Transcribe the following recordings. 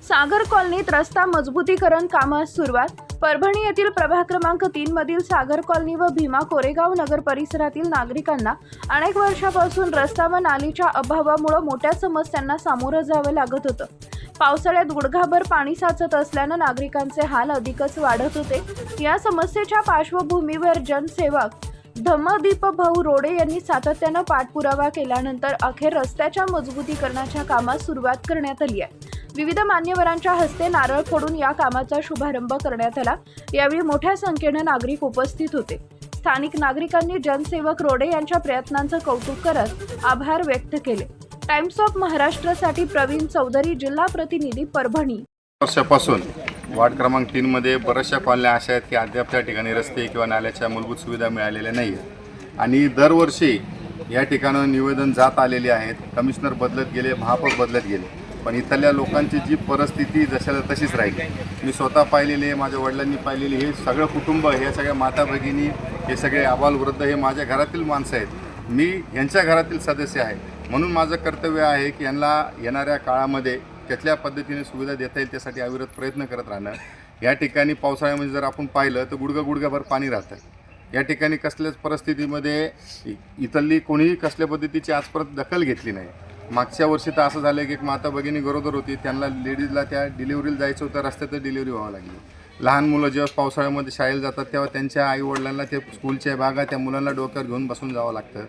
सागर कॉलनीत रस्ता मजबूतीकरण कामास सुरुवात। परभणी येथील प्रभाग क्रमांक 3 मधील सागर कॉलनी व भीमा कोरेगाव नगर परिसरातील नागरिकांना अनेक वर्षापासून रस्ता व नालीच्या अभावामुळे मोठ्या समस्यांना सामोरं जावं लागत होतं। पावसाळ्यात गुडघाभर पाणी साचत असल्यानं नागरिकांचे हाल अधिकच वाढत होते। या समस्येच्या पार्श्वभूमीवर जनसेवक धम्मदीप भाऊ रोडे यांनी सातत्यानं पाठपुरावा केल्यानंतर अखेर रस्त्याच्या मजबूतीकरणाच्या कामास सुरुवात करण्यात आली आहे। विविध मान्यवरांच्या हस्ते नारळ फोडून या कामाचा शुभारंभ करण्यात आला। यावेळी मोठ्या संख्येने नागरिक उपस्थित होते। स्थानिक नागरिकांनी जनसेवक रोडे यांच्या प्रयत्नांचं कौतुक करत आभार व्यक्त केले। टाइम्स ऑफ महाराष्ट्रासाठी प्रवीण चौधरी, जिल्हा प्रतिनिधी, परभणी। वर्षापासून वार्ड क्रमांक 3 मध्ये बऱ्याचशा कॉलन्या अशा आहेत की अद्याप त्या ठिकाणी रस्ते किंवा नाल्याच्या मूलभूत सुविधा मिळालेल्या नाही आहेत आणि दरवर्षी या ठिकाणावर निवेदन जात आलेले आहेत। कमिशनर बदलत गेले, महापौर बदलत गेले, पण इथल्या लोकांची जी परिस्थिती जशाला तशीच राहिली। मी स्वतः पाहिलेले, माझ्या वडिलांनी पाहिलेले, हे सगळं कुटुंब, हे सगळ्या माता भगिनी, हे सगळे आबालवृद्ध, हे माझ्या घरातील माणसं आहेत। मी यांच्या घरातील सदस्य आहे, म्हणून माझं कर्तव्य आहे की यांना येणाऱ्या काळामध्ये त्यातल्या पद्धतीने सुविधा देता येईल त्यासाठी अविरत प्रयत्न करत राहणं। या ठिकाणी पावसाळ्यामध्ये जर आपण पाहिलं तर गुडघाभर पाणी राहतं। या ठिकाणी कसल्याच परिस्थितीमध्ये इथली कोणीही कसल्या पद्धतीची आजपर्यंत दखल घेतली नाही। मागच्या वर्षी तर असं झालं की एक माता भगिनी गरोदर होती, त्यांना लेडीजला त्या डिलिव्हरीला जायचं होतं, रस्त्यातच डिलिव्हरी व्हावं लागली। लहान मुलं जेव्हा पावसाळ्यामध्ये शाळेला जातात तेव्हा त्यांच्या आईवडिलांना ते स्कूलच्या बागा त्या मुलांना डोक्यावर घेऊन बसून जावं लागतं।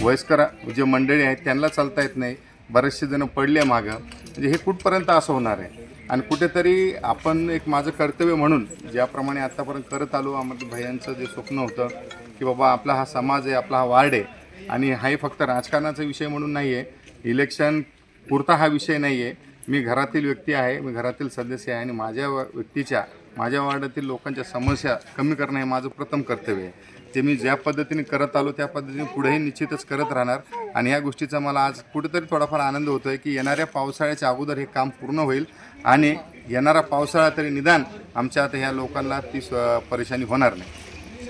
वयस्कर जे मंडळी आहेत त्यांना चालता येत नाही, बरेचसे जण पडले मागं। म्हणजे हे कुठपर्यंत असं होणार आहे? आणि कुठेतरी आपण एक माझं कर्तव्य म्हणून ज्याप्रमाणे आत्तापर्यंत करत आलो, आम्हाला भैयांचं जे स्वप्न होतं की बाबा आपला हा समाज आहे, आपला हा वार्ड आहे आणि हाही फक्त राजकारणाचा विषय म्हणून नाही आहे, इलेक्शन पुरता हा विषय नाही आहे। मी घरातील व्यक्ती आहे, मी घरातील सदस्य आहे आणि माझ्या वार्डातील लोकांच्या समस्या कमी करणं हे माझं प्रथम कर्तव्य आहे। ते मी ज्या पद्धतीने करत आलो त्या पद्धतीने पुढेही निश्चितच करत राहणार आणि ह्या गोष्टीचा मला आज कुठेतरी थोडाफार आनंद होतो आहे की येणाऱ्या पावसाळ्याच्या अगोदर हे काम पूर्ण होईल आणि येणारा पावसाळा तरी निदान आमच्या आता ह्या लोकांना ती परेशानी होणार नाही।